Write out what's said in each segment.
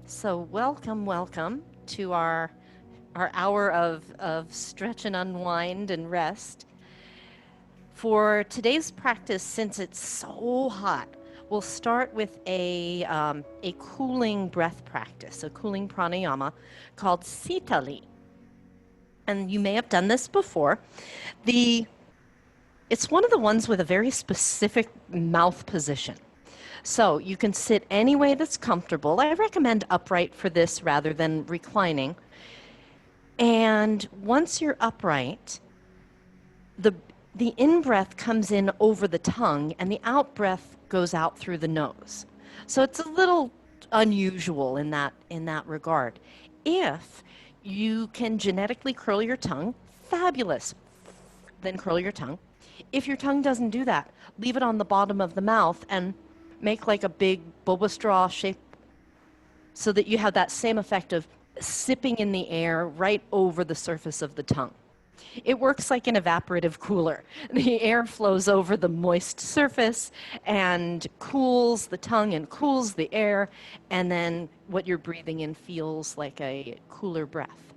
So welcome to our hour of stretch and unwind and rest. For today's practice, since it's so hot, we'll start with a cooling breath practice, a cooling pranayama called Sitali. And you may have done this before. The It's one of the ones with a very specific mouth position. So you can sit any way that's comfortable. I recommend upright for this rather than reclining. And once you're upright, the the in-breath comes in over the tongue and the out-breath goes out through the nose. So it's a little unusual in that regard. If you can genetically curl your tongue, fabulous. Then curl your tongue. If your tongue doesn't do that, leave it on the bottom of the mouth and make like a big boba straw shape so that you have that same effect of sipping in the air right over the surface of the tongue. It works like an evaporative cooler. The air flows over the moist surface and cools the tongue and cools the air, and then what you're breathing in feels like a cooler breath.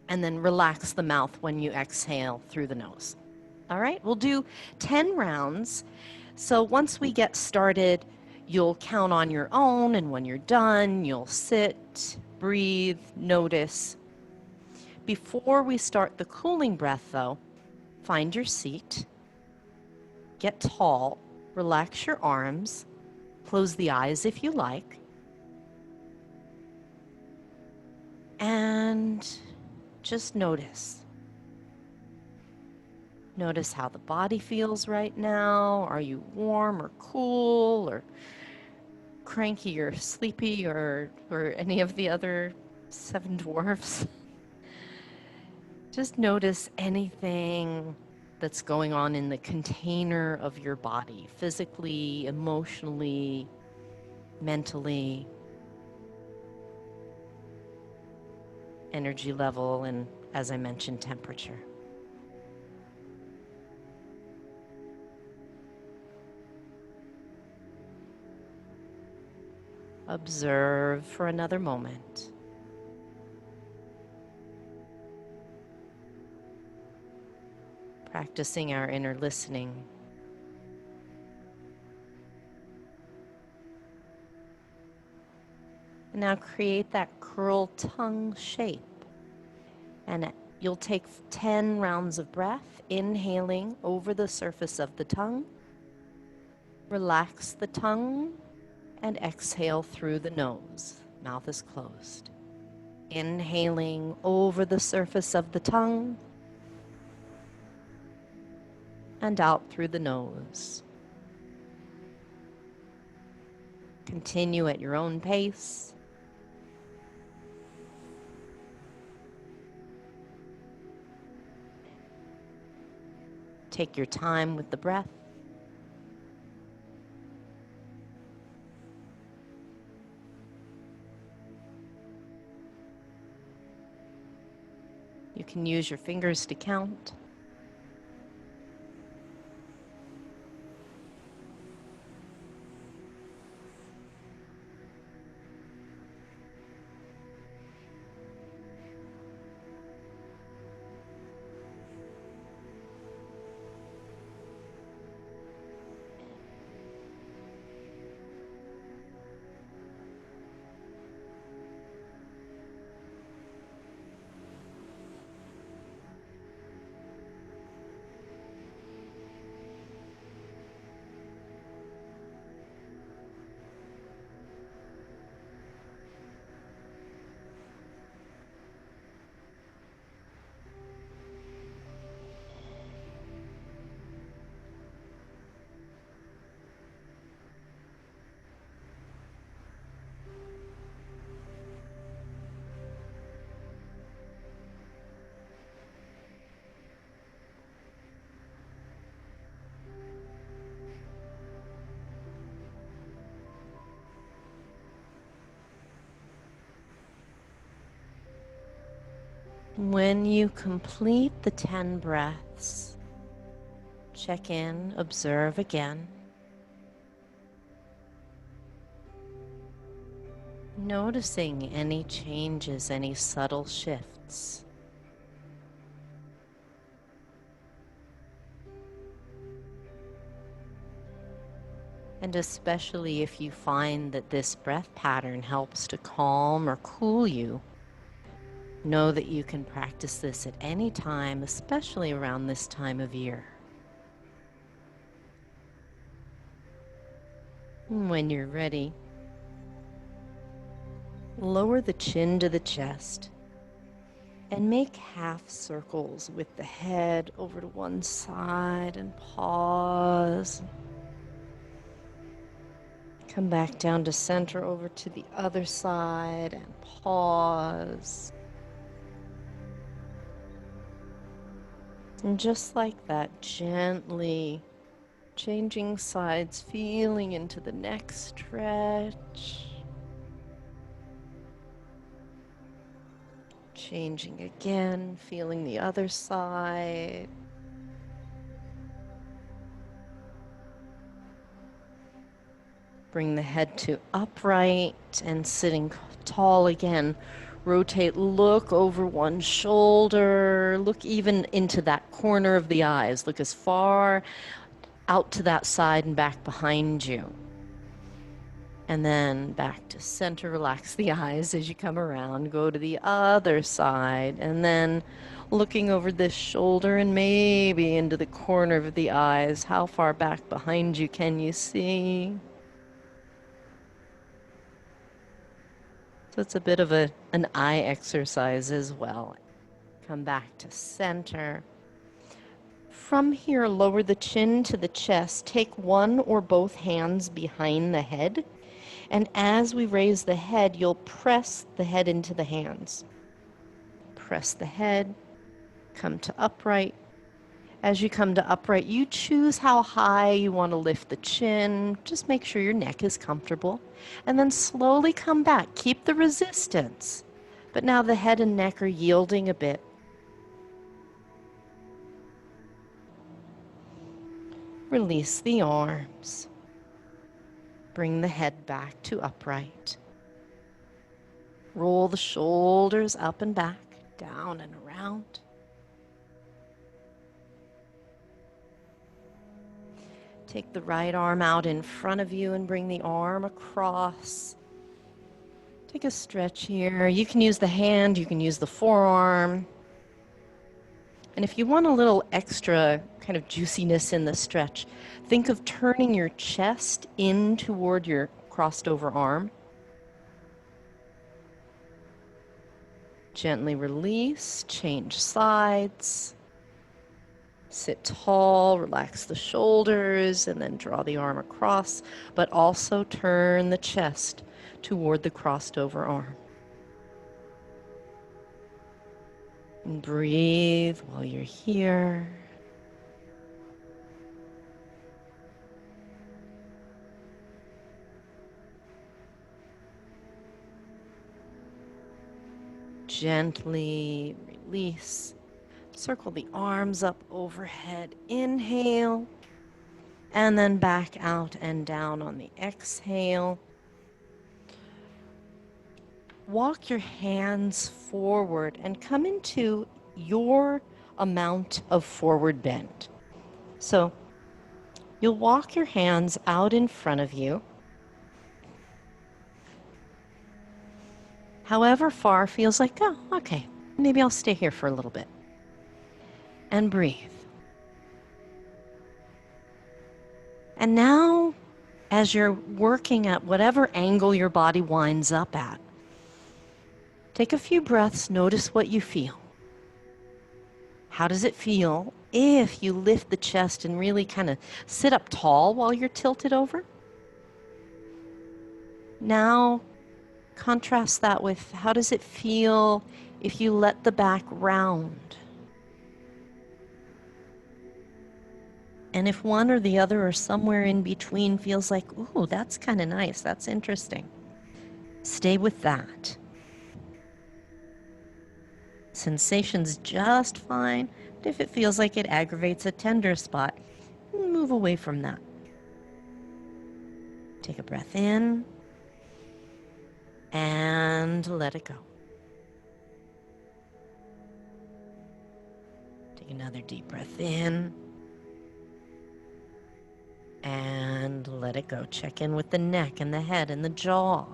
And then relax the mouth when you exhale through the nose. All right, we'll do 10 rounds. So once we get started, you'll count on your own, and when you're done, you'll sit, breathe, notice. Before we start the cooling breath, though, find your seat, get tall, relax your arms, close the eyes if you like, and just notice. Notice how the body feels right now. Are you warm or cool or cranky or sleepy or any of the other seven dwarfs? Just notice anything that's going on in the container of your body, physically, emotionally, mentally, energy level, and as I mentioned, temperature. Observe for another moment. Practicing our inner listening. And now create that curl tongue shape. And you'll take 10 rounds of breath, inhaling over the surface of the tongue. Relax the tongue and exhale through the nose. Mouth is closed. Inhaling over the surface of the tongue and out through the nose. Continue at your own pace. Take your time with the breath. You can use your fingers to count. When you complete the 10 breaths, check in, observe again. Noticing any changes, any subtle shifts. And especially if you find that this breath pattern helps to calm or cool you, know that you can practice this at any time, especially around this time of year. And when you're ready, lower the chin to the chest and make half circles with the head over to one side and pause. Come back down to center over to the other side and pause. And just like that, gently changing sides, feeling into the neck stretch. Changing again, feeling the other side. Bring the head to upright and sitting tall again. Rotate, look over one shoulder, look even into that corner of the eyes. Look as far out to that side and back behind you. And then back to center, relax the eyes as you come around, go to the other side, and then looking over this shoulder and maybe into the corner of the eyes. How far back behind you can you see? So it's a bit of an eye exercise as well. Come back to center. From here, lower the chin to the chest. Take one or both hands behind the head. And as we raise the head, you'll press the head into the hands. Press the head, come to upright. As you come to upright, you choose how high you want to lift the chin. Just make sure your neck is comfortable. And then slowly come back. Keep the resistance. But now the head and neck are yielding a bit. Release the arms. Bring the head back to upright. Roll the shoulders up and back, down and around. Take the right arm out in front of you and bring the arm across. Take a stretch here. You can use the hand, you can use the forearm. And if you want a little extra kind of juiciness in the stretch, think of turning your chest in toward your crossed over arm. Gently release, change sides. Sit tall, relax the shoulders, and then draw the arm across, but also turn the chest toward the crossed over arm. And breathe while you're here. Gently release. Circle the arms up overhead. Inhale. And then back out and down on the exhale. Walk your hands forward and come into your amount of forward bend. So you'll walk your hands out in front of you. However far feels like, oh, okay, maybe I'll stay here for a little bit. And breathe. And now, as you're working at whatever angle your body winds up at, take a few breaths, notice what you feel. How does it feel if you lift the chest and really kind of sit up tall while you're tilted over? Now, contrast that with how does it feel if you let the back round? And if one or the other or somewhere in between feels like, ooh, that's kind of nice, that's interesting, stay with that. Sensation's just fine, but if it feels like it aggravates a tender spot, move away from that. Take a breath in and let it go. Take another deep breath in and let it go. Check in with the neck and the head and the jaw.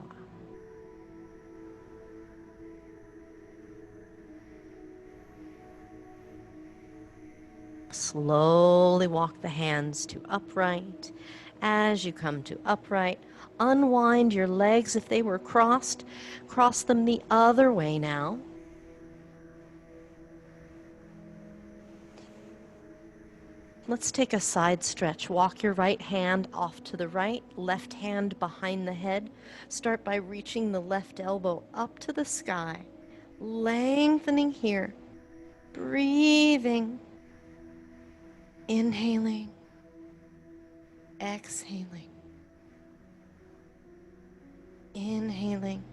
Slowly walk the hands to upright. As you come to upright, unwind your legs if they were crossed. Cross them the other way now. Let's take a side stretch. Walk your right hand off to the right, left hand behind the head. Start by reaching the left elbow up to the sky, lengthening here, breathing, inhaling, exhaling, inhaling.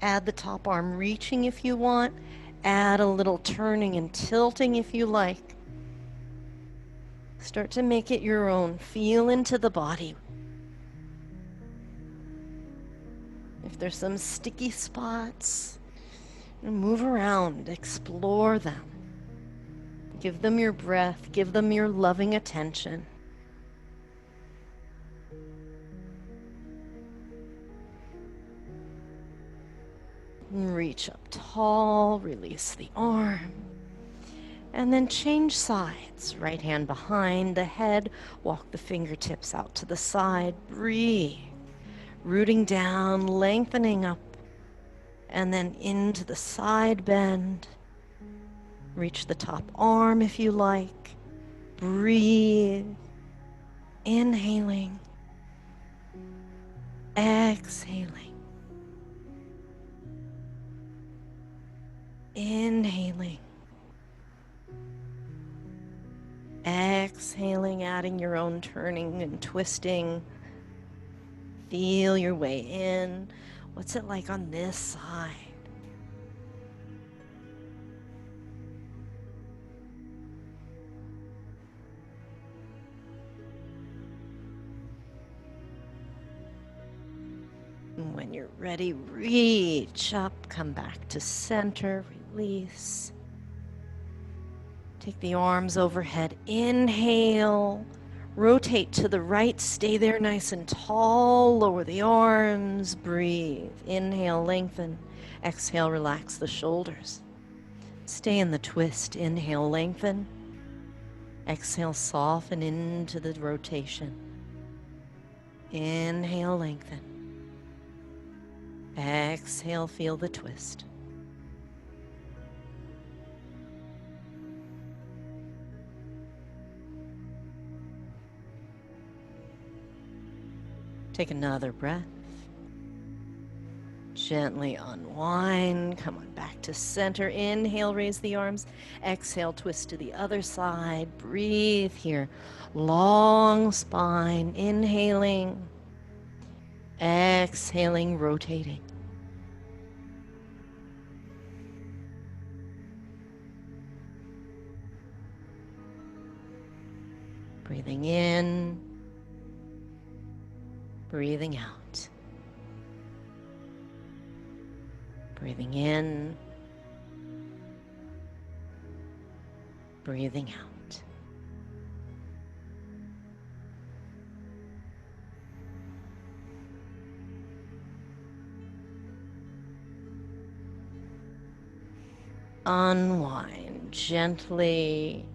Add the top arm reaching if you want. Add a little turning and tilting if you like. Start to make it your own. Feel into the body. If there's some sticky spots, move around, explore them. Give them your breath, give them your loving attention. Reach up tall, release the arm. And then change sides. Right hand behind the head, walk the fingertips out to the side, breathe. Rooting down, lengthening up, and then into the side bend. Reach the top arm if you like. Breathe. Inhaling. Exhaling. Inhaling. Exhaling, adding your own turning and twisting. Feel your way in. What's it like on this side? And when you're ready, reach up, come back to center, release. Take the arms overhead, inhale, rotate to the right, stay there nice and tall, lower the arms, breathe. Inhale, lengthen, exhale, relax the shoulders. Stay in the twist, inhale, lengthen, exhale, soften into the rotation. Inhale, lengthen, exhale, feel the twist. Take another breath. Gently unwind. Come on back to center. Inhale, raise the arms. Exhale, twist to the other side. Breathe here. Long spine. Inhaling. Exhaling, rotating. Breathing in. Breathing out. Breathing in. Breathing out. Unwind gently.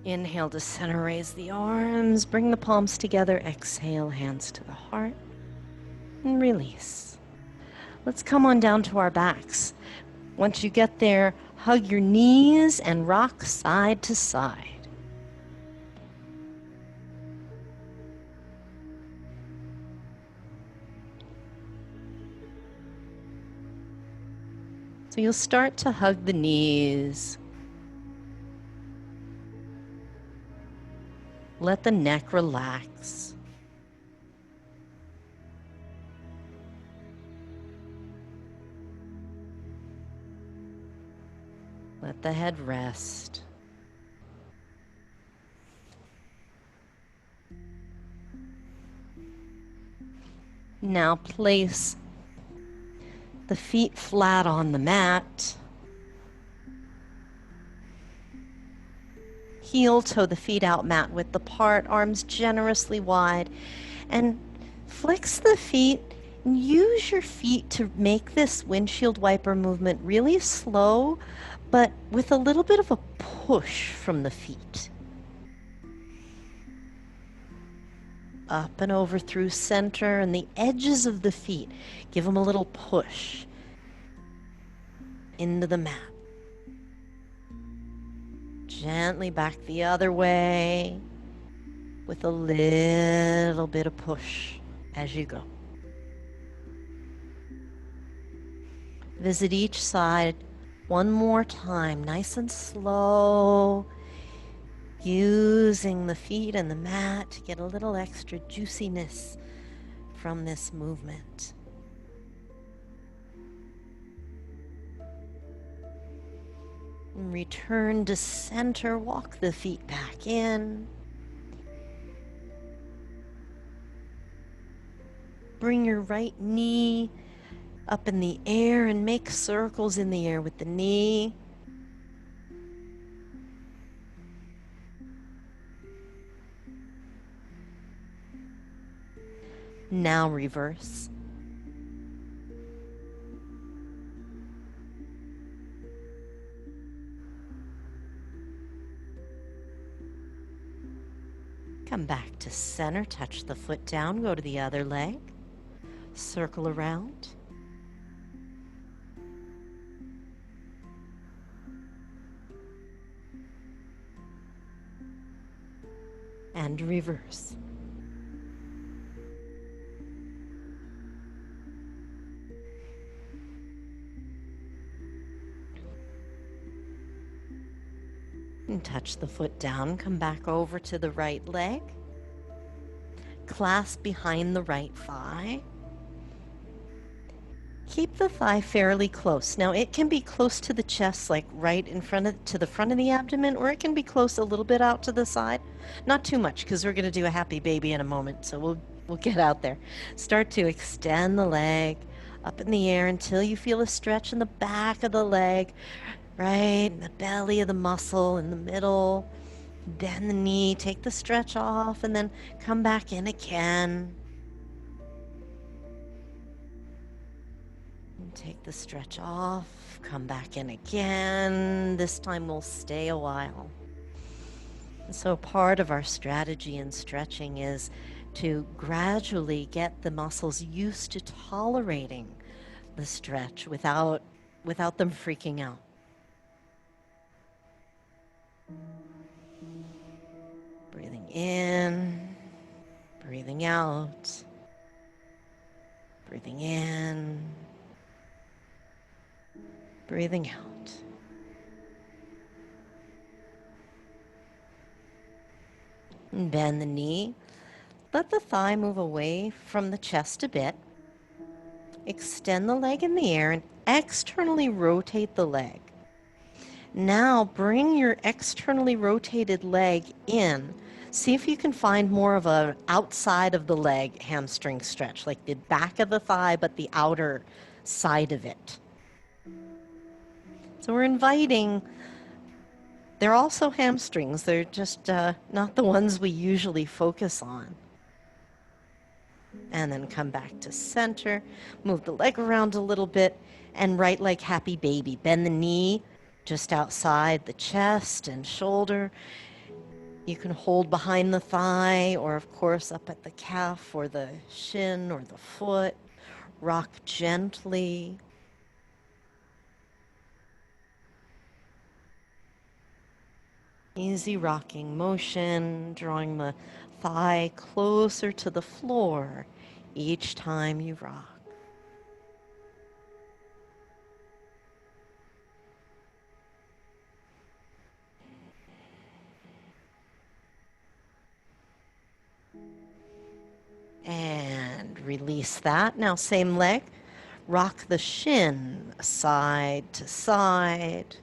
Inhale to center, raise the arms, bring the palms together, exhale, hands to the heart, and release. Let's come on down to our backs. Once you get there, hug your knees and rock side to side. So you'll start to hug the knees. Let the neck relax. Let the head rest. Now place the feet flat on the mat. Heel toe the feet out mat width apart, arms generously wide, and flex the feet. Use your feet to make this windshield wiper movement really slow, but with a little bit of a push from the feet. Up and over through center and the edges of the feet. Give them a little push into the mat. Gently back the other way with a little bit of push as you go. Visit each side one more time, nice and slow, using the feet and the mat to get a little extra juiciness from this movement. Return to center, walk the feet back in. Bring your right knee up in the air and make circles in the air with the knee. Now reverse. Come back to center, touch the foot down, go to the other leg, circle around. And reverse. And touch the foot down, come back over to the right leg. Clasp behind the right thigh. Keep the thigh fairly close. Now it can be close to the chest, like right in front of, to the front of the abdomen, or it can be close a little bit out to the side. Not too much, because we're going to do a happy baby in a moment, so we'll get out there. Start to extend the leg up in the air until you feel a stretch in the back of the leg, right in the belly of the muscle in the middle. Bend the knee, take the stretch off, and then come back in again. And take the stretch off, come back in again. This time we'll stay a while. And so part of our strategy in stretching is to gradually get the muscles used to tolerating the stretch without them freaking out. Breathing in, breathing out, breathing in, breathing out. And bend the knee. Let the thigh move away from the chest a bit. Extend the leg in the air and externally rotate the leg. Now bring your externally rotated leg in. See if you can find more of an outside of the leg hamstring stretch, like the back of the thigh, but the outer side of it. So we're inviting, they're also hamstrings. They're just not the ones we usually focus on. And then come back to center, move the leg around a little bit, and right leg happy baby. Bend the knee just outside the chest and shoulder. You can hold behind the thigh, or of course up at the calf or the shin or the foot. Rock gently. Easy rocking motion, drawing the thigh closer to the floor each time you rock. And release that. Now same leg. Rock the shin side to side.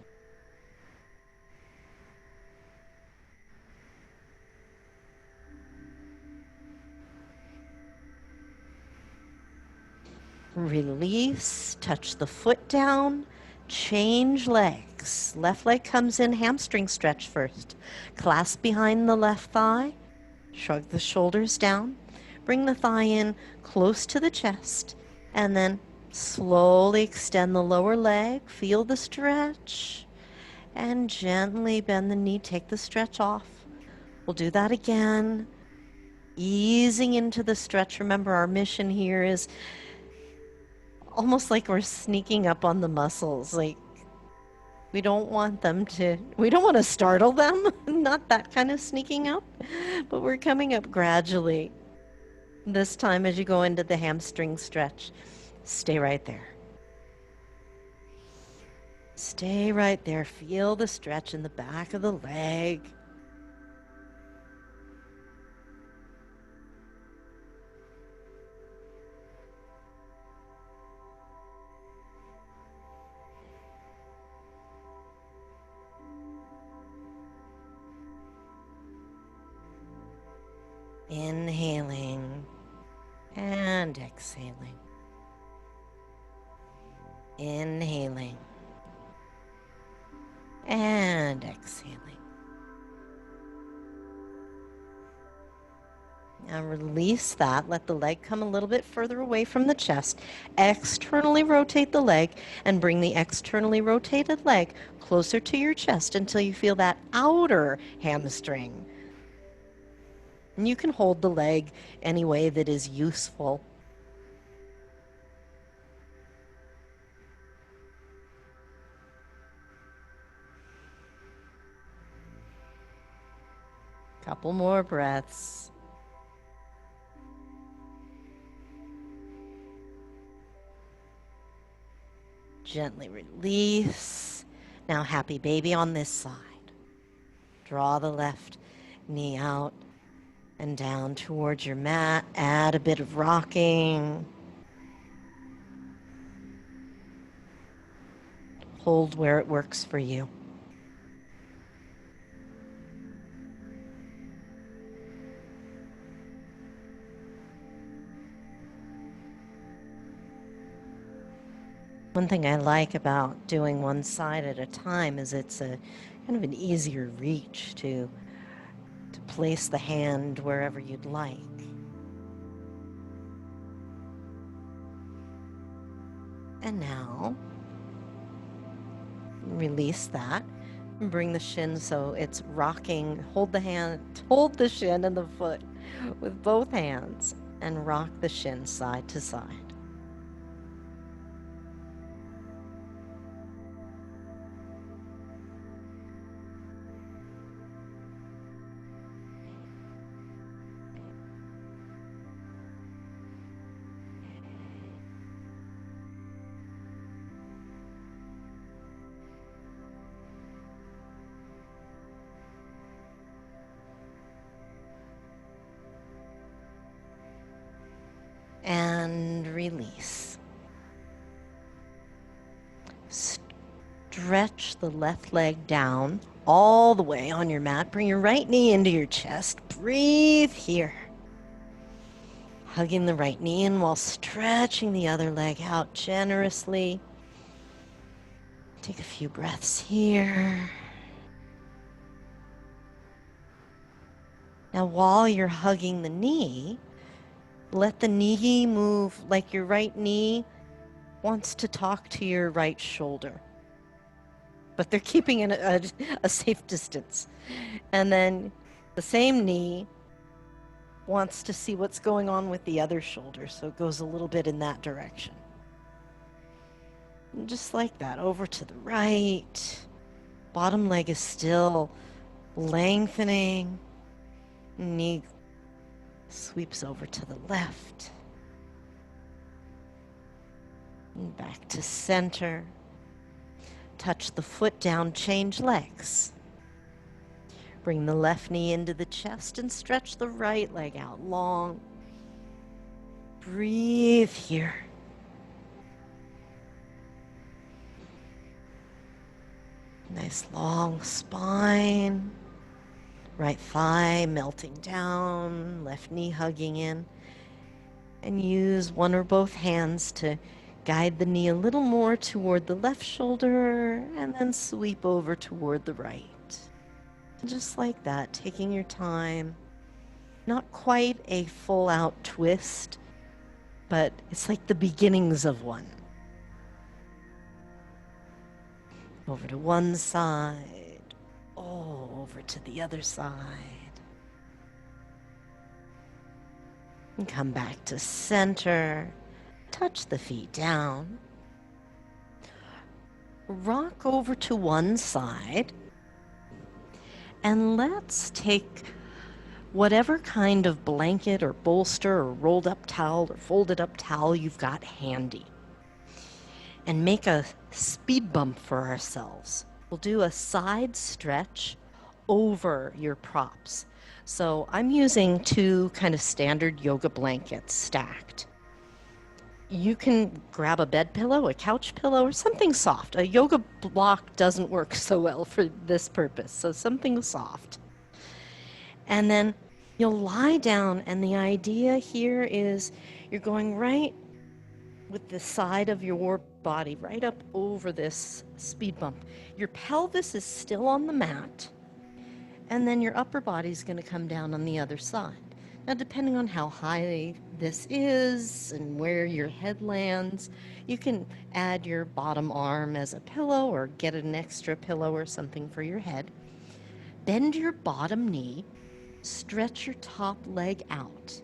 Release, touch the foot down, change legs. Left leg comes in, hamstring stretch first. Clasp behind the left thigh, shrug the shoulders down, bring the thigh in close to the chest, and then slowly extend the lower leg, feel the stretch, and gently bend the knee, take the stretch off. We'll do that again, easing into the stretch. Remember, our mission here is almost like we're sneaking up on the muscles. Like, we don't want to startle them, not that kind of sneaking up, but we're coming up gradually. This time, as you go into the hamstring stretch, stay right there. Stay right there. Feel the stretch in the back of the leg. Inhaling and exhaling. Inhaling and exhaling. Now release that. Let the leg come a little bit further away from the chest. Externally rotate the leg and bring the externally rotated leg closer to your chest until you feel that outer hamstring. And you can hold the leg any way that is useful. Couple more breaths. Gently release. Now happy baby on this side. Draw the left knee out and down towards your mat. Add a bit of rocking. Hold where it works for you. One thing I like about doing one side at a time is it's a kind of an easier reach to place the hand wherever you'd like. And now, release that and bring the shin so it's rocking. Hold the shin and the foot with both hands and rock the shin side to side. And release. Stretch the left leg down all the way on your mat. Bring your right knee into your chest. Breathe here. Hugging the right knee in while stretching the other leg out generously. Take a few breaths here. Now, while you're hugging the knee, let the knee move like your right knee wants to talk to your right shoulder. But they're keeping it a safe distance. And then the same knee wants to see what's going on with the other shoulder, so it goes a little bit in that direction. And just like that, over to the right. Bottom leg is still lengthening. Knee sweeps over to the left. And back to center. Touch the foot down, change legs. Bring the left knee into the chest and stretch the right leg out long. Breathe here. Nice long spine. Right thigh melting down, left knee hugging in. And use one or both hands to guide the knee a little more toward the left shoulder and then sweep over toward the right. Just like that, taking your time. Not quite a full out twist, but it's like the beginnings of one. Over to one side. Oh, over to the other side. And come back to center. Touch the feet down. Rock over to one side. And let's take whatever kind of blanket or bolster or rolled up towel or folded up towel you've got handy and make a speed bump for ourselves. We'll do a side stretch over your props. So I'm using two kind of standard yoga blankets stacked. You can grab a bed pillow, a couch pillow, or something soft. A yoga block doesn't work so well for this purpose, so something soft. And then you'll lie down, and the idea here is you're going right with the side of your body, right up over this speed bump. Your pelvis is still on the mat, and then your upper body's going to come down on the other side. Now, depending on how high this is and where your head lands, you can add your bottom arm as a pillow or get an extra pillow or something for your head. Bend your bottom knee, stretch your top leg out.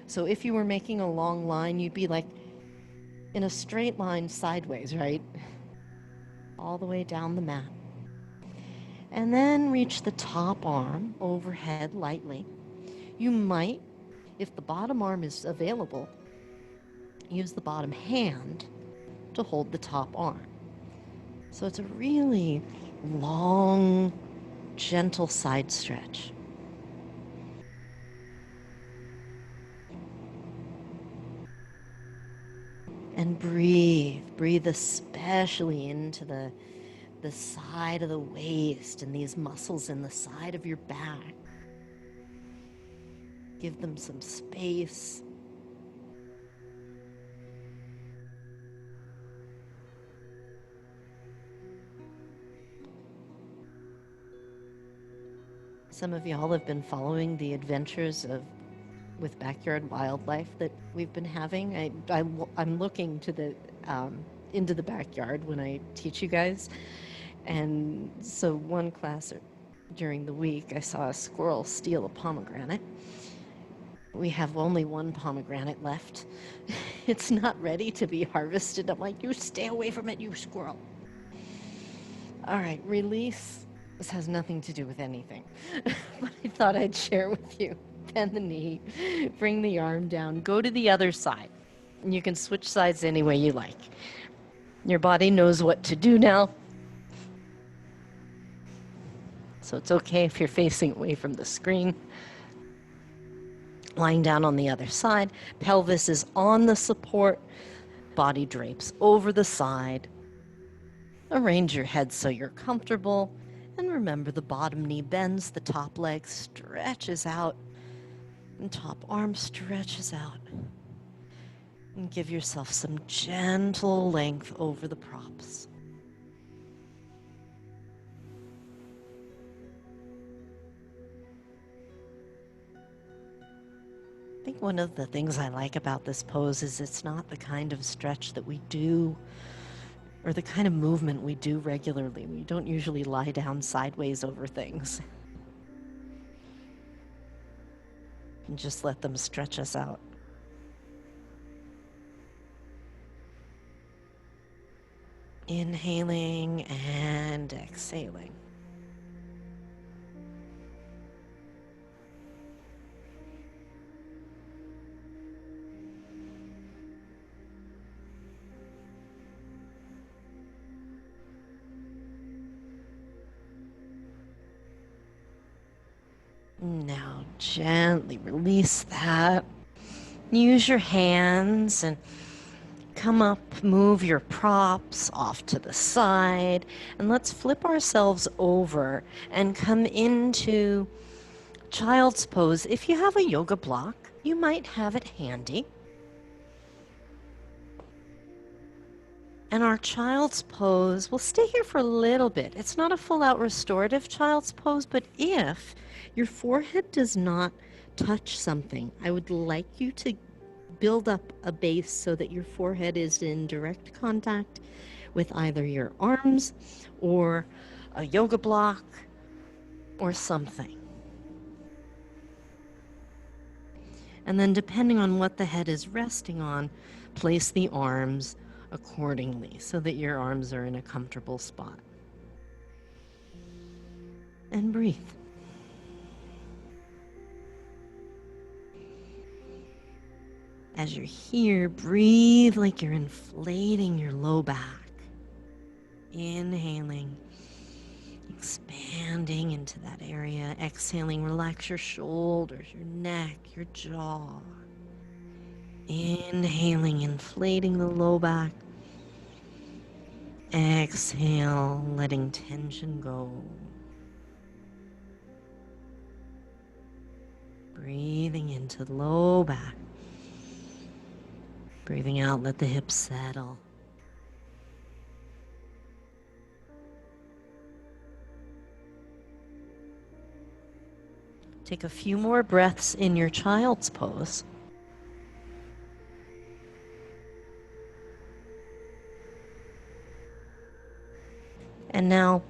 So if you were making a long line, you'd be like in a straight line sideways, right? All the way down the mat. And then reach the top arm overhead lightly. You might, if the bottom arm is available, use the bottom hand to hold the top arm. So it's a really long, gentle side stretch. And breathe. Breathe especially into the side of the waist and these muscles in the side of your back. Give them some space. Some of y'all have been following the adventures with backyard wildlife that we've been having. I'm looking to into the backyard when I teach you guys. And so one class during the week, I saw a squirrel steal a pomegranate. We have only one pomegranate left. It's not ready to be harvested. I'm like, you stay away from it, you squirrel. All right, release. This has nothing to do with anything, but I thought I'd share with you. Bend the knee, bring the arm down, go to the other side. And you can switch sides any way you like. Your body knows what to do now. So it's okay if you're facing away from the screen. Lying down on the other side, pelvis is on the support, body drapes over the side. Arrange your head so you're comfortable, and remember the bottom knee bends, the top leg stretches out, and top arm stretches out. And give yourself some gentle length over the props. I think one of the things I like about this pose is it's not the kind of stretch that we do or the kind of movement we do regularly. We don't usually lie down sideways over things. And just let them stretch us out. Inhaling and exhaling. Now gently release that. Use your hands and come up, move your props off to the side, and let's flip ourselves over and come into child's pose. If you have a yoga block, You might have it handy. And our child's pose, we'll stay here for a little bit. It's not a full-out restorative child's pose, but if your forehead does not touch something, I would like you to build up a base so that your forehead is in direct contact with either your arms or a yoga block or something. And then depending on what the head is resting on, place the arms accordingly so that your arms are in a comfortable spot. And breathe. As you're here, breathe like you're inflating your low back. Inhaling, expanding into that area. Exhaling, relax your shoulders, your neck, your jaw. Inhaling, inflating the low back. Exhale, letting tension go. Breathing into the low back. Breathing out, let the hips settle. Take a few more breaths in your child's pose. And now,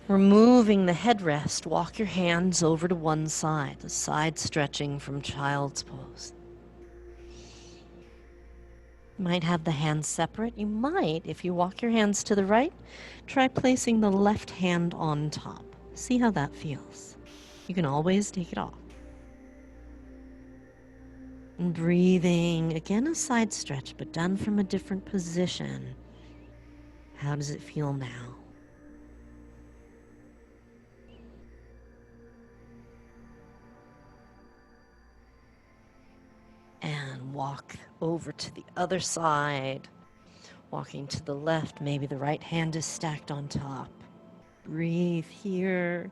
removing the headrest, walk your hands over to one side, the side stretching from child's pose. You might have the hands separate. You might, if you walk your hands to the right, try placing the left hand on top. See how that feels. You can always take it off. And breathing, again a side stretch, but done from a different position. How does it feel now? And walk over to the other side. Walking to the left, maybe the right hand is stacked on top. Breathe here.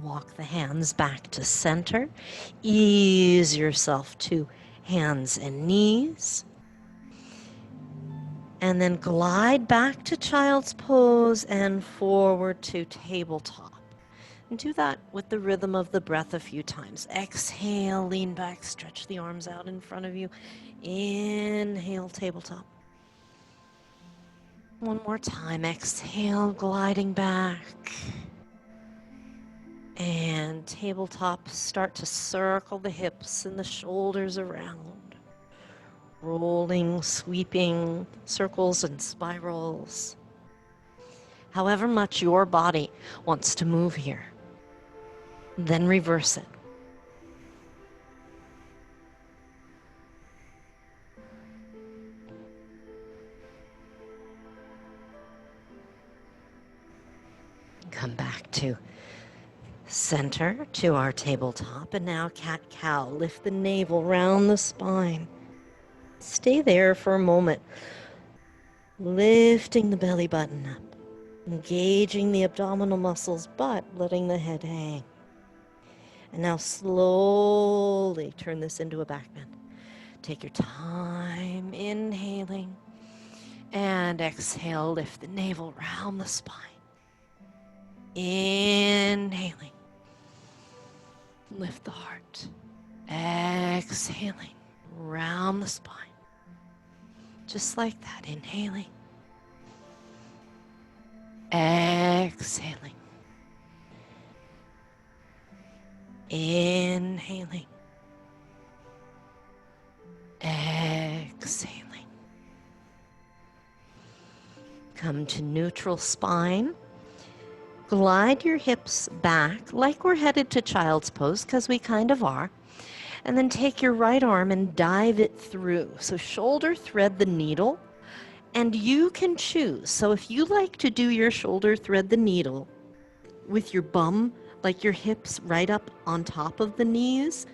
Walk the hands back to center. Ease yourself to hands and knees. And then glide back to child's pose and forward to tabletop. And do that with the rhythm of the breath a few times. Exhale, lean back, stretch the arms out in front of you. Inhale, tabletop. One more time. Exhale, gliding back. And tabletop, start to circle the hips and the shoulders around. Rolling, sweeping circles and spirals. However much your body wants to move here. Then reverse it. Come back to center, to our tabletop, and now cat-cow. Lift the navel, round the spine. Stay there for a moment, lifting the belly button up, engaging the abdominal muscles, but letting the head hang. And now slowly turn this into a back bend. Take your time, inhaling, and exhale, lift the navel, round the spine. Inhaling. Lift the heart. Exhaling. Round the spine. Just like that. Inhaling. Exhaling. Inhaling. Exhaling. Come to neutral spine. Glide your hips back like we're headed to child's pose, because we kind of are. And then take your right arm and dive it through. So shoulder thread the needle And you can choose. So if you like to do your shoulder thread the needle with your bum, like your hips right up on top of the knees,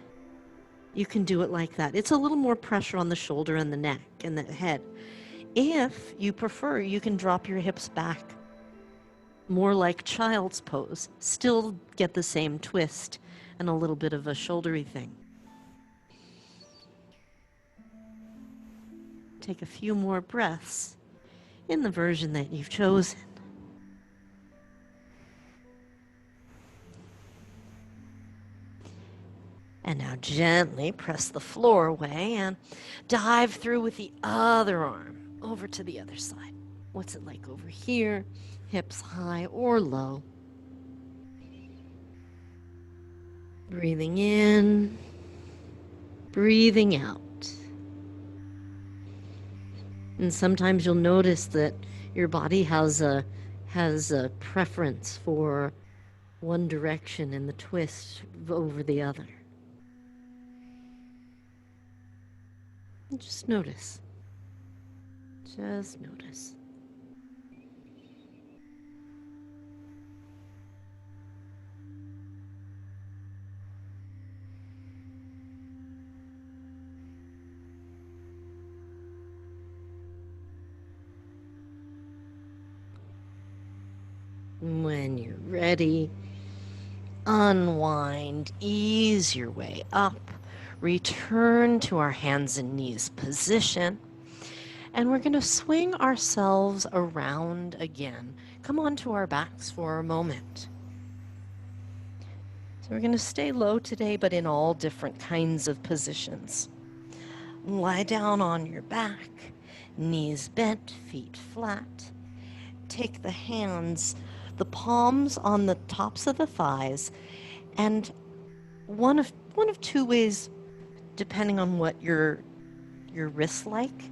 you can do it like that. It's a little more pressure on the shoulder and the neck and the head. If you prefer, you can drop your hips back more like child's pose. Still get the same twist and a little bit of a shouldery thing. Take a few more breaths in the version that you've chosen. And now gently press the floor away and dive through with the other arm over to the other side. What's it like over here? Hips high or low. Breathing in, breathing out. And sometimes you'll notice that your body has a preference for one direction and the twist over the other. And just notice. Just notice. When you're ready, unwind, ease your way up, return to our hands and knees position, and we're going to swing ourselves around again. Come onto our backs for a moment. So we're going to stay low today, but in all different kinds of positions. Lie down on your back, knees bent, feet flat. Take the hands, the palms on the tops of the thighs, and one of two ways, depending on what your wrists like.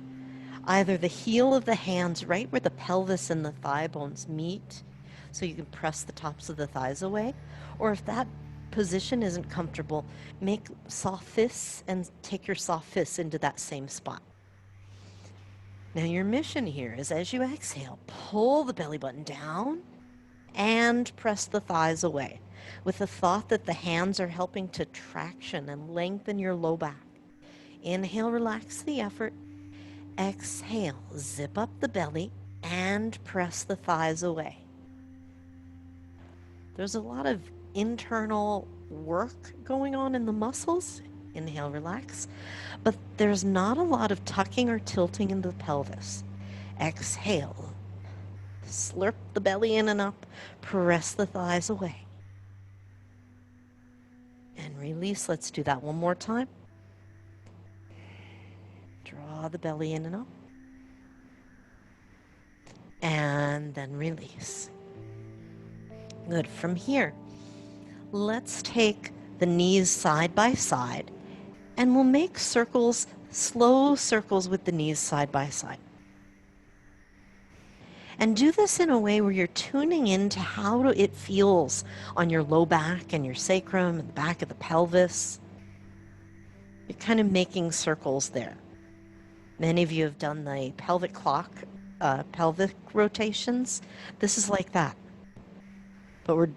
Either the heel of the hands right where the pelvis and the thigh bones meet, so you can press the tops of the thighs away, or if that position isn't comfortable, make soft fists and take your soft fists into that same spot. Now your mission here is, as you exhale, pull the belly button down and press the thighs away with the thought that the hands are helping to traction and lengthen your low back. Inhale, relax the effort. Exhale, zip up the belly and press the thighs away. There's a lot of internal work going on in the muscles. Inhale, relax. But there's not a lot of tucking or tilting in the pelvis. Exhale. Slurp the belly in and up. Press the thighs away. And release. Let's do that one more time. Draw the belly in and up. And then release. Good. From here, let's take the knees side by side, and we'll make circles, slow circles with the knees side by side. And do this in a way where you're tuning into how it feels on your low back and your sacrum and the back of the pelvis. You're kind of making circles there. Many of you have done the pelvic clock, pelvic rotations. This is like that. But we're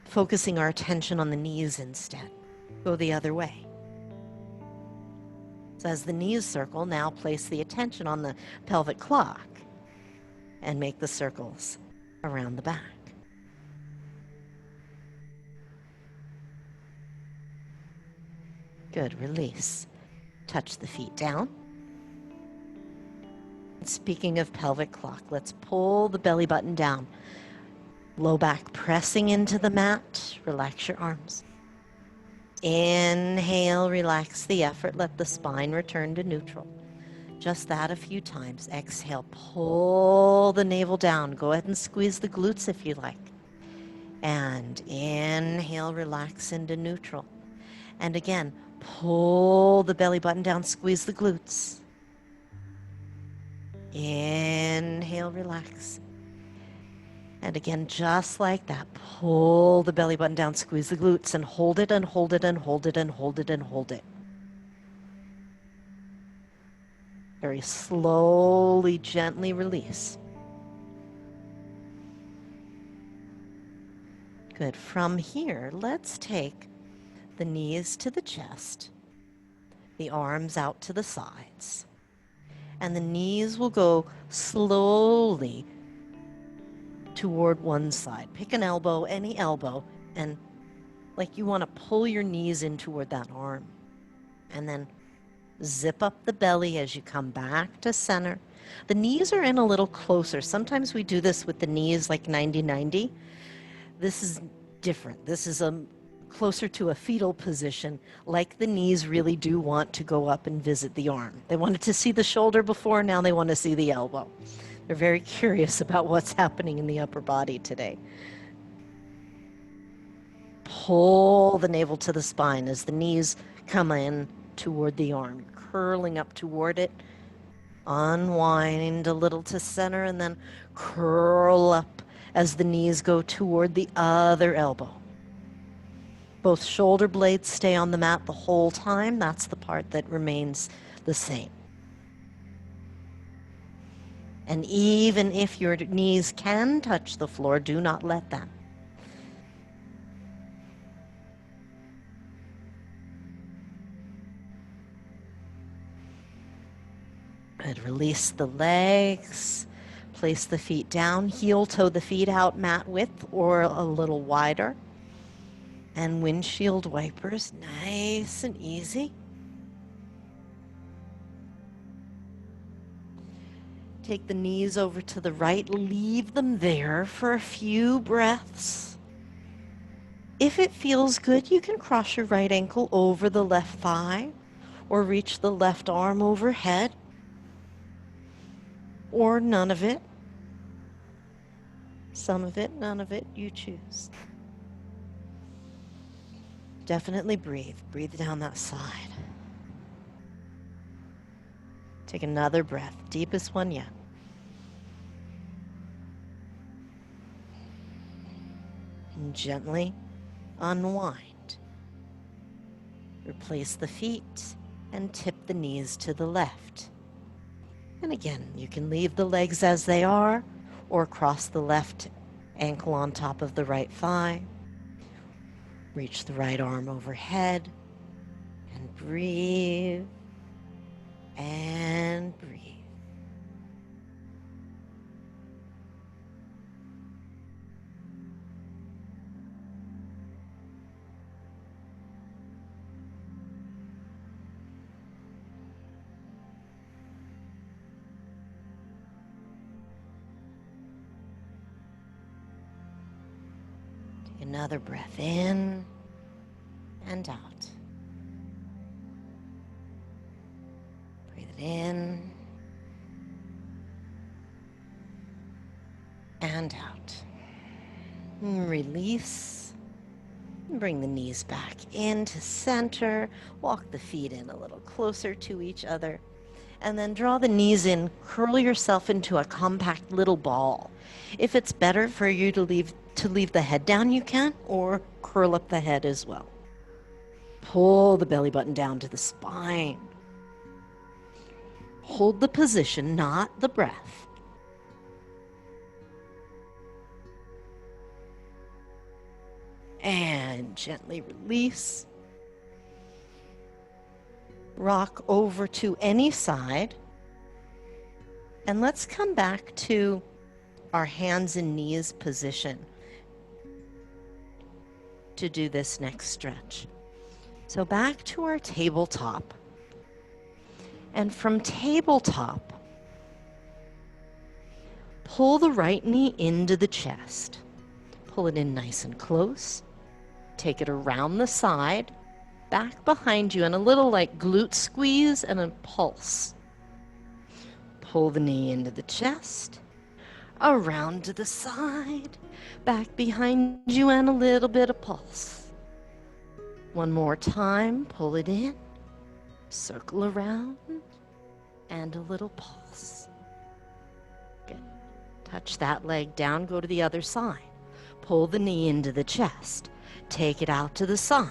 focusing our attention on the knees instead. Go the other way. So as the knees circle, now place the attention on the pelvic clock and make the circles around the back. Good, release. Touch the feet down. Speaking of pelvic clock, let's pull the belly button down. Low back pressing into the mat. Relax your arms. Inhale, relax the effort. Let the spine return to neutral. Just that a few times. Exhale, pull the navel down. Go ahead and squeeze the glutes if you like. And inhale, relax into neutral. And again, pull the belly button down, squeeze the glutes. Inhale, relax. And again, just like that, pull the belly button down, squeeze the glutes, and hold it and hold it and hold it and hold it and hold it. Very slowly, gently release. Good. From here, let's take the knees to the chest, the arms out to the sides, and the knees will go slowly toward one side. Pick an elbow, any elbow, and like you want to pull your knees in toward that arm. And then zip up the belly as you come back to center. The knees are in a little closer. Sometimes we do this with the knees like 90-90. This is different. This is closer to a fetal position, like the knees really do want to go up and visit the arm. They wanted to see the shoulder before, now they want to see the elbow. They're very curious about what's happening in the upper body today. Pull the navel to the spine as the knees come in toward the arm, curling up toward it. Unwind a little to center and then curl up as the knees go toward the other elbow. Both shoulder blades stay on the mat the whole time. That's the part that remains the same. And even if your knees can touch the floor, do not let them. Good. Release the legs. Place the feet down. Heel toe the feet out mat width or a little wider. And windshield wipers, nice and easy. Take the knees over to the right. Leave them there for a few breaths. If it feels good, you can cross your right ankle over the left thigh or reach the left arm overhead, or none of it. Some of it, none of it, you choose. Definitely breathe. Breathe down that side. Take another breath, deepest one yet. And gently unwind. Replace the feet and tip the knees to the left. And again, you can leave the legs as they are or cross the left ankle on top of the right thigh. Reach the right arm overhead and breathe and breathe. Another breath in and out. Breathe it in and out. And release. Bring the knees back into center. Walk the feet in a little closer to each other. And then draw the knees in. Curl yourself into a compact little ball. If it's better for you to leave the head down, you can, or curl up the head as well. Pull the belly button down to the spine. Hold the position, not the breath. And gently release. Rock over to any side. And let's come back to our hands and knees position to do this next stretch. So back to our tabletop. And from tabletop, pull the right knee into the chest. Pull it in nice and close. Take it around the side, back behind you, and a little like glute squeeze and a pulse. Pull the knee into the chest, around to the side, back behind you, and a little bit of pulse. One more time, pull it in, circle around, and a little pulse. Good. Touch that leg down, go to the other side. Pull the knee into the chest, take it out to the side,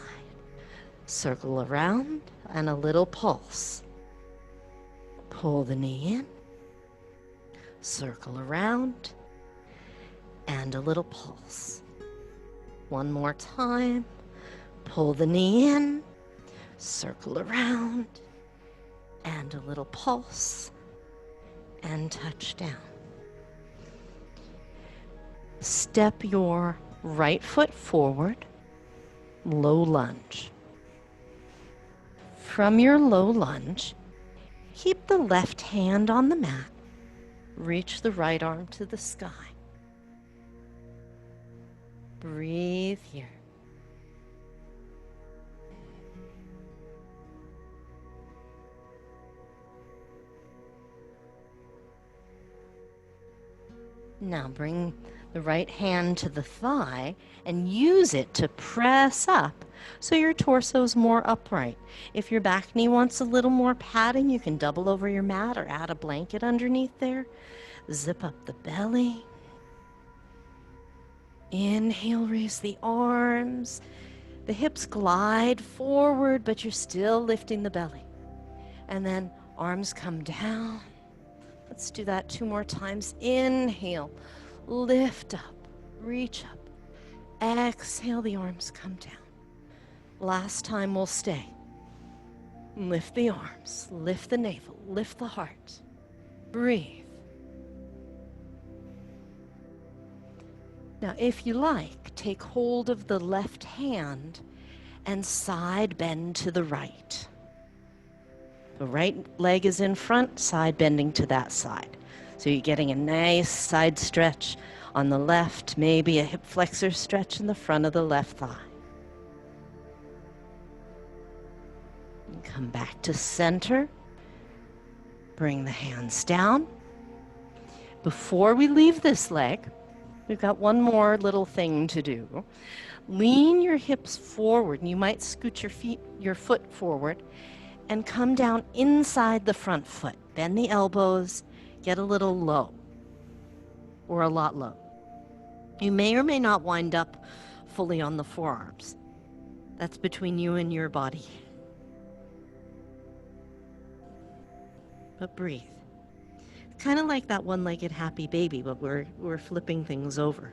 circle around, and a little pulse. Pull the knee in, circle around, and a little pulse. One more time. Pull the knee in, circle around, and a little pulse, and touch down. Step your right foot forward, low lunge. From your low lunge, keep the left hand on the mat. Reach the right arm to the sky. Breathe here. Now bring the right hand to the thigh and use it to press up so your torso's more upright. If your back knee wants a little more padding, you can double over your mat or add a blanket underneath there. Zip up the belly. Inhale, raise the arms. The hips glide forward, but you're still lifting the belly. And then arms come down. Let's do that 2 more times. Inhale, lift up, reach up. Exhale, the arms come down. Last time we'll stay. Lift the arms, lift the navel, lift the heart. Breathe. Now, if you like, take hold of the left hand and side bend to the right. The right leg is in front, side bending to that side. So you're getting a nice side stretch on the left, maybe a hip flexor stretch in the front of the left thigh. And come back to center. Bring the hands down. Before we leave this leg, we've got one more little thing to do. Lean your hips forward, and you might scoot your foot forward and come down inside the front foot. Bend the elbows, get a little low, or a lot low. You may or may not wind up fully on the forearms. That's between you and your body. But breathe. Kind of like that one-legged happy baby, but we're flipping things over.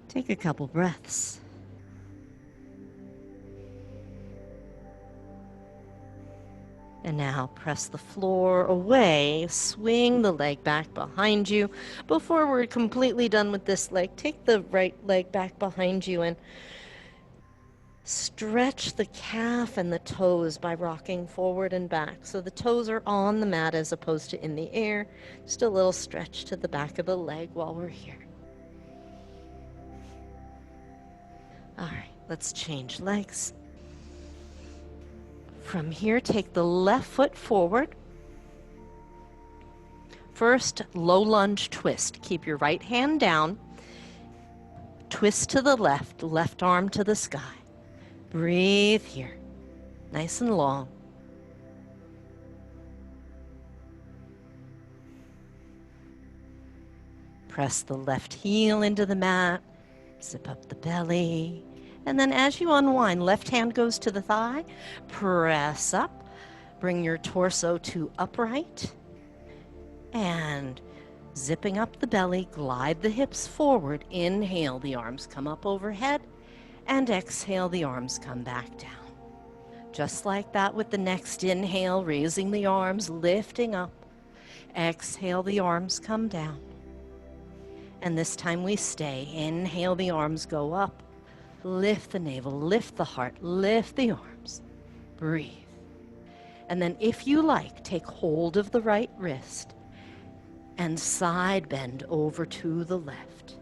Take a couple breaths. And now press the floor away, swing the leg back behind you. Before we're completely done with this leg, take the right leg back behind you and stretch the calf and the toes by rocking forward and back. So the toes are on the mat as opposed to in the air. Just a little stretch to the back of the leg while we're here. All right, let's change legs. From here, take the left foot forward. First, low lunge twist. Keep your right hand down. Twist to the left arm to the sky. Breathe here, nice and long. Press the left heel into the mat, zip up the belly, and then as you unwind, left hand goes to the thigh, press up, bring your torso to upright, and zipping up the belly, glide the hips forward, inhale, the arms come up overhead, and exhale, the arms come back down. Just like that with the next inhale, raising the arms, lifting up. Exhale, the arms come down. And this time we stay. Inhale, the arms go up. Lift the navel, lift the heart, lift the arms. Breathe. And then if you like, take hold of the right wrist and side bend over to the left.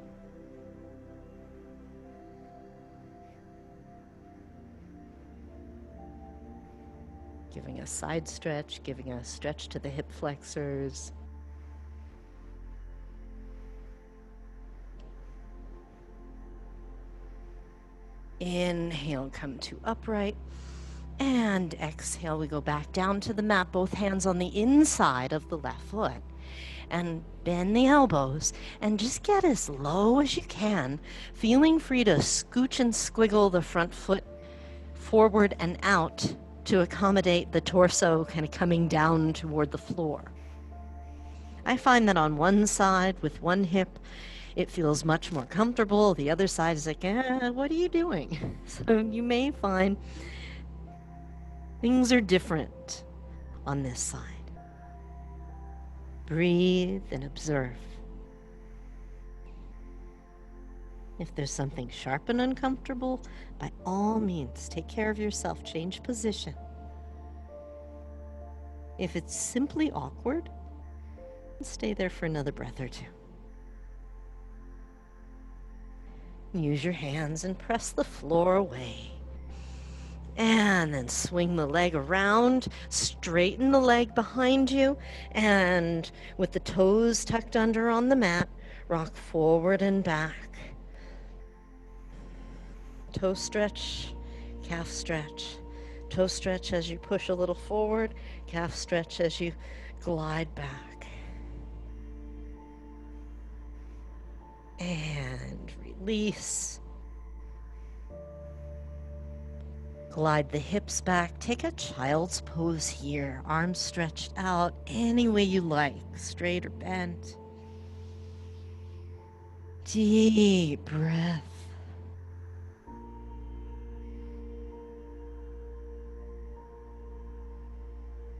Giving a side stretch, giving a stretch to the hip flexors. Inhale, come to upright. And exhale, we go back down to the mat, both hands on the inside of the left foot. And bend the elbows and just get as low as you can, feeling free to scooch and squiggle the front foot forward and out to accommodate the torso kind of coming down toward the floor. I find that on one side with one hip, it feels much more comfortable. The other side is like, what are you doing? So you may find things are different on this side. Breathe and observe. If there's something sharp and uncomfortable, by all means, take care of yourself, change position. If it's simply awkward, stay there for another breath or two. Use your hands and press the floor away. And then swing the leg around, straighten the leg behind you, and with the toes tucked under on the mat, rock forward and back. Toe stretch, calf stretch. Toe stretch as you push a little forward, calf stretch as you glide back. And release. Glide the hips back. Take a child's pose here. Arms stretched out any way you like, straight or bent. Deep breath.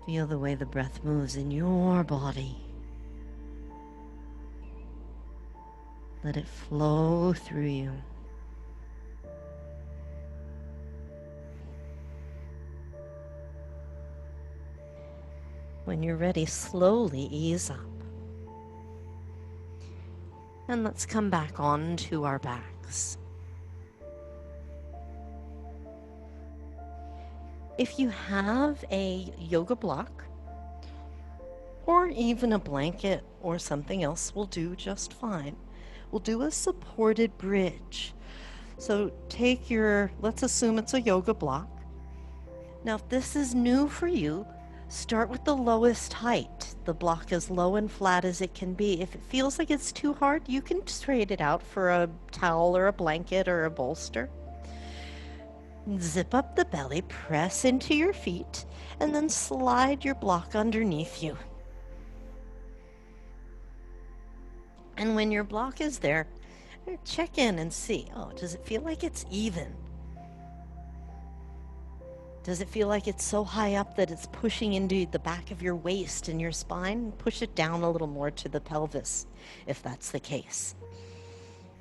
Feel the way the breath moves in your body. Let it flow through you. When you're ready, slowly ease up. And let's come back onto our backs. If you have a yoga block, or even a blanket or something else will do just fine, we'll do a supported bridge. So take your, let's assume it's a yoga block. Now, if this is new for you, start with the lowest height. The block as low and flat as it can be. If it feels like it's too hard, you can trade it out for a towel or a blanket or a bolster. Zip up the belly, press into your feet, and then slide your block underneath you. And when your block is there, check in and see, does it feel like it's even? Does it feel like it's so high up that it's pushing into the back of your waist and your spine? Push it down a little more to the pelvis, if that's the case.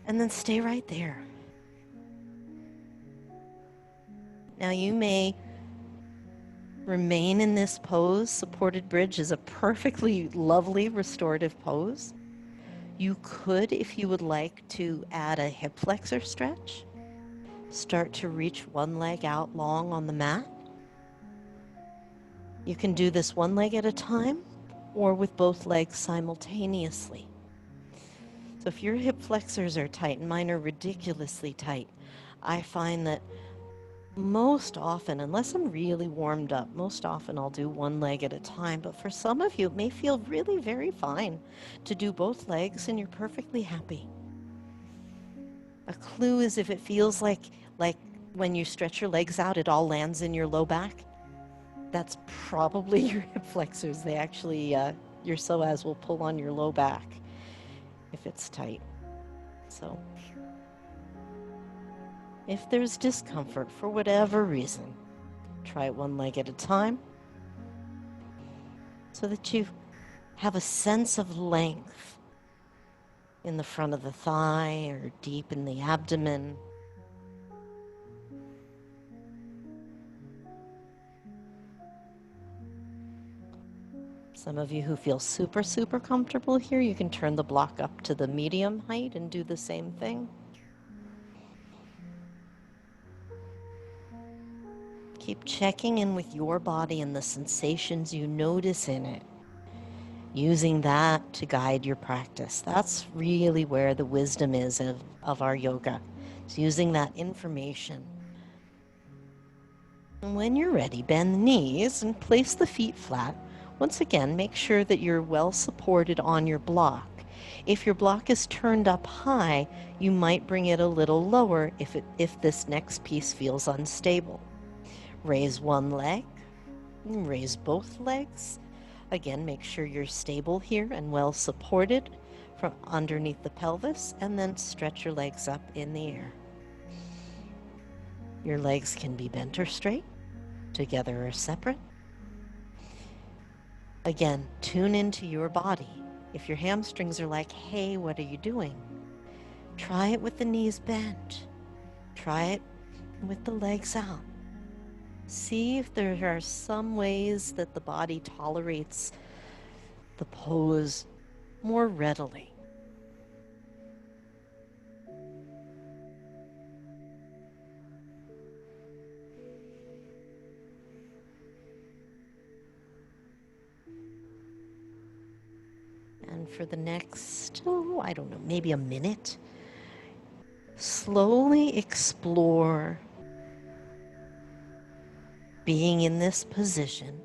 And then stay right there. Now you may remain in this pose. Supported bridge is a perfectly lovely restorative pose. You could, if you would like, to add a hip flexor stretch. Start to reach one leg out long on the mat. You can do this one leg at a time or with both legs simultaneously. So if your hip flexors are tight, and mine are ridiculously tight, I find that most often, unless I'm really warmed up, most often I'll do one leg at a time. But for some of you, it may feel really very fine to do both legs and you're perfectly happy. A clue is if it feels like when you stretch your legs out, it all lands in your low back. That's probably your hip flexors. They actually, your psoas will pull on your low back if it's tight. So if there's discomfort for whatever reason, try it one leg at a time so that you have a sense of length in the front of the thigh or deep in the abdomen. Some of you who feel super, super comfortable here, you can turn the block up to the medium height and do the same thing. Keep checking in with your body and the sensations you notice in it, using that to guide your practice. That's really where the wisdom is of our yoga. It's using that information. And when you're ready, bend the knees and place the feet flat. Once again, make sure that you're well supported on your block. If your block is turned up high, you might bring it a little lower if this next piece feels unstable. Raise one leg, raise both legs. Again, make sure you're stable here and well supported from underneath the pelvis, and then stretch your legs up in the air. Your legs can be bent or straight, together or separate. Again, tune into your body. If your hamstrings are like, hey, what are you doing? Try it with the knees bent. Try it with the legs out. See if there are some ways that the body tolerates the pose more readily. And for the next, I don't know, maybe a minute, slowly explore being in this position.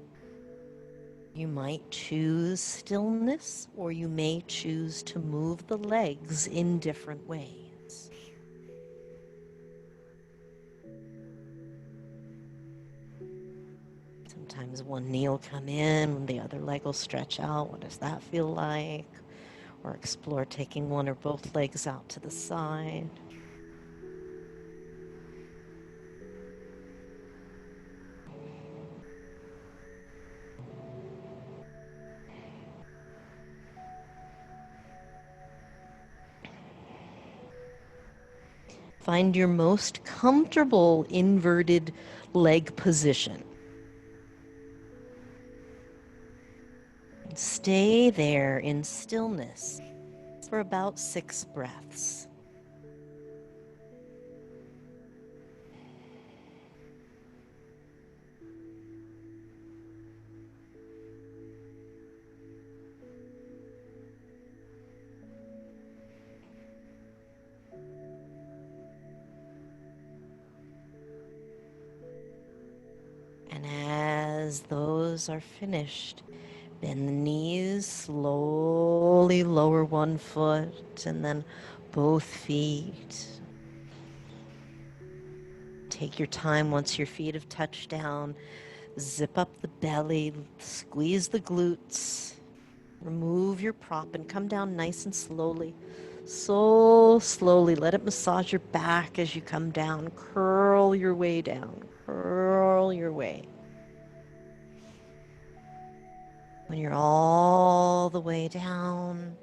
You might choose stillness, or you may choose to move the legs in different ways. Sometimes one knee will come in, the other leg will stretch out. What does that feel like? Or explore taking one or both legs out to the side. Find your most comfortable inverted leg position. Stay there in stillness for about 6 breaths. And as those are finished, bend the knees, slowly lower one foot and then both feet. Take your time once your feet have touched down. Zip up the belly, squeeze the glutes, remove your prop and come down nice and slowly. So slowly, let it massage your back as you come down. Curl your way down, curl your way. When you're all the way down,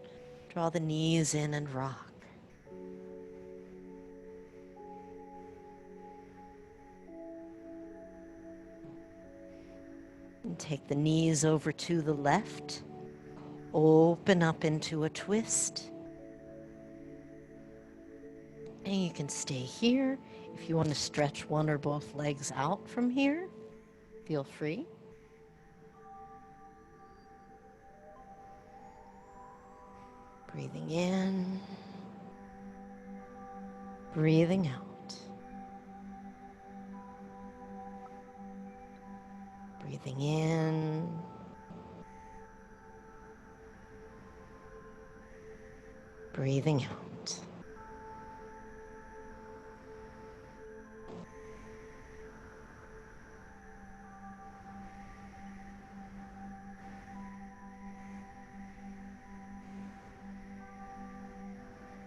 draw the knees in and rock. And take the knees over to the left. Open up into a twist. And you can stay here. If you want to stretch one or both legs out from here, feel free. Breathing in, breathing out. Breathing in, breathing out.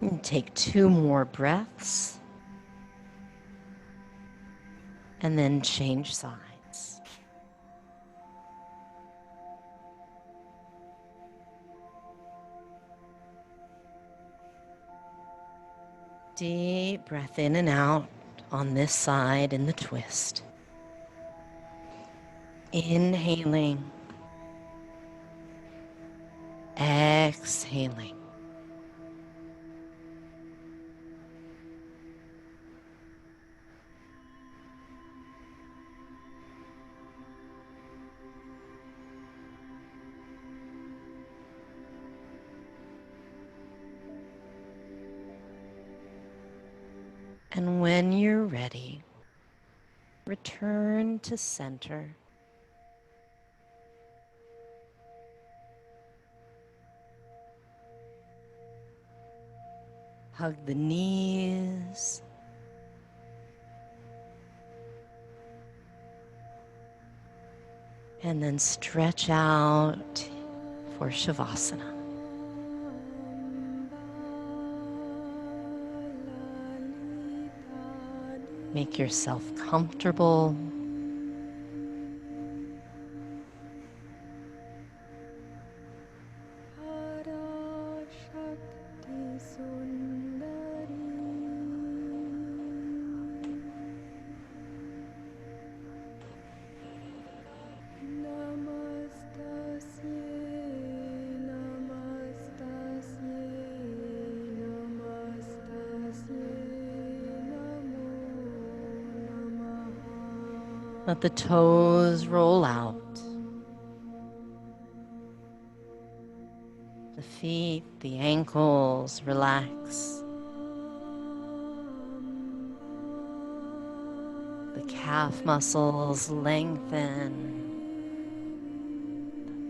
And take 2 more breaths. And then change sides. Deep breath in and out on this side in the twist. Inhaling. Exhaling. And when you're ready, return to center. Hug the knees. And then stretch out for Shavasana. Make yourself comfortable. Let the toes roll out. The feet, the ankles relax. The calf muscles lengthen.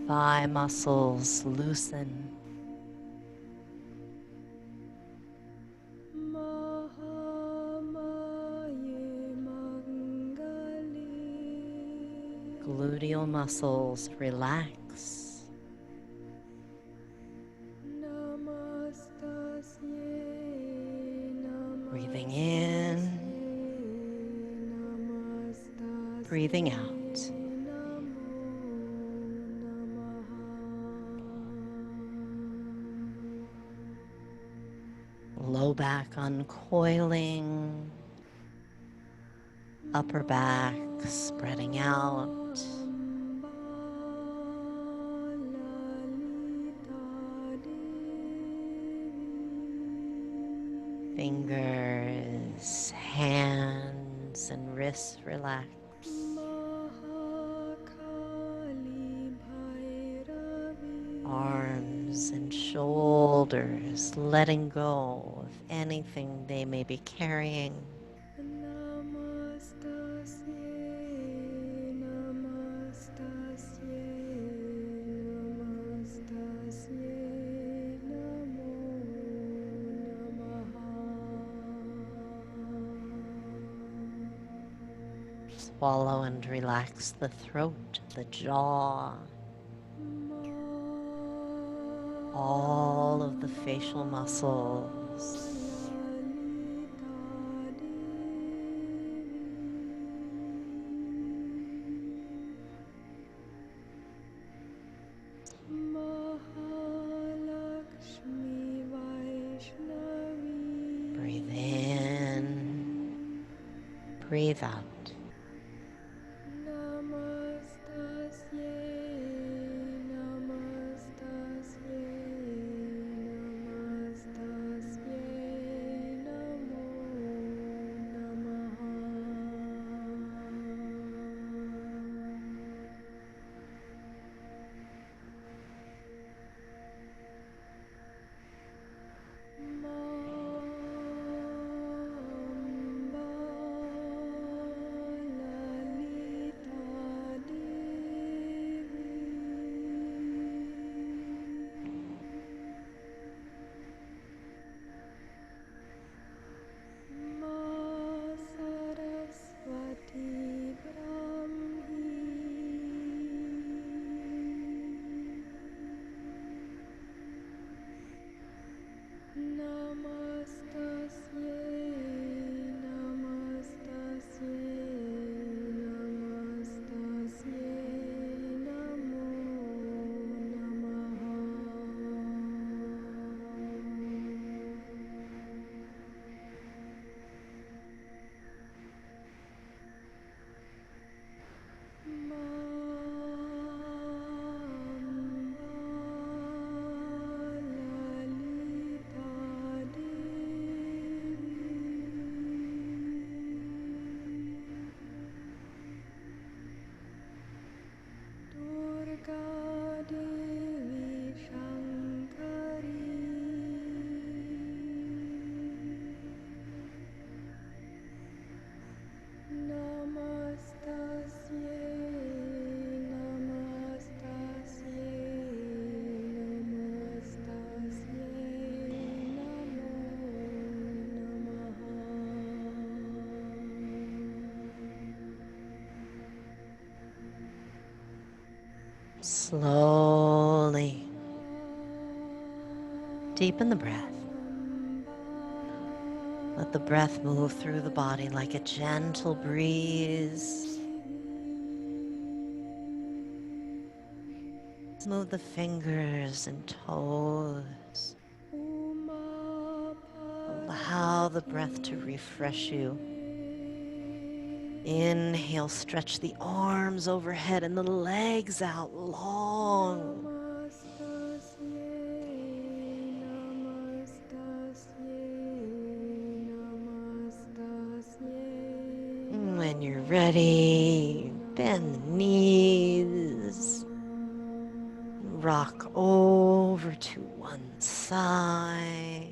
Thigh muscles loosen. Gluteal muscles relax. Breathing in, breathing out. Low back uncoiling, upper back spreading out. Fingers, hands, and wrists relax. Arms and shoulders letting go of anything they may be carrying. Swallow and relax the throat, the jaw, all of the facial muscles. Breathe in, breathe out. Slowly deepen the breath. Let the breath move through the body like a gentle breeze. Move the fingers and toes. Allow the breath to refresh you. Inhale, stretch the arms overhead and the legs out long. When you're ready, bend the knees. Rock over to one side.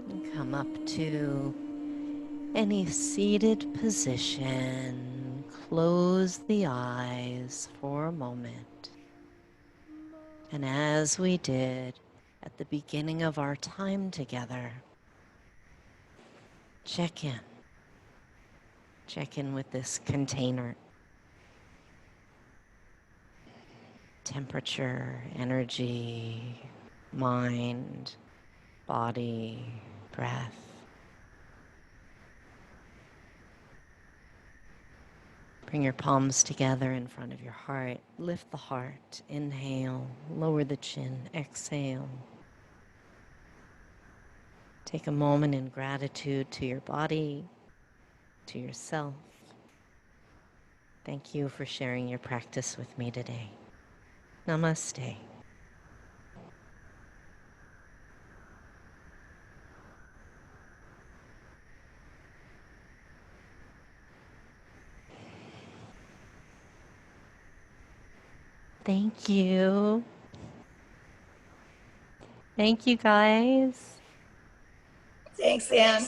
And come up to any seated position. Close the eyes for a moment. And as we did at the beginning of our time together, check in. Check in with this container. Temperature, energy, mind, body, breath. Bring your palms together in front of your heart. Lift the heart. Inhale. Lower the chin. Exhale. Take a moment in gratitude to your body, to yourself. Thank you for sharing your practice with me today. Namaste. Thank you. Thank you, guys. Thanks, Anne.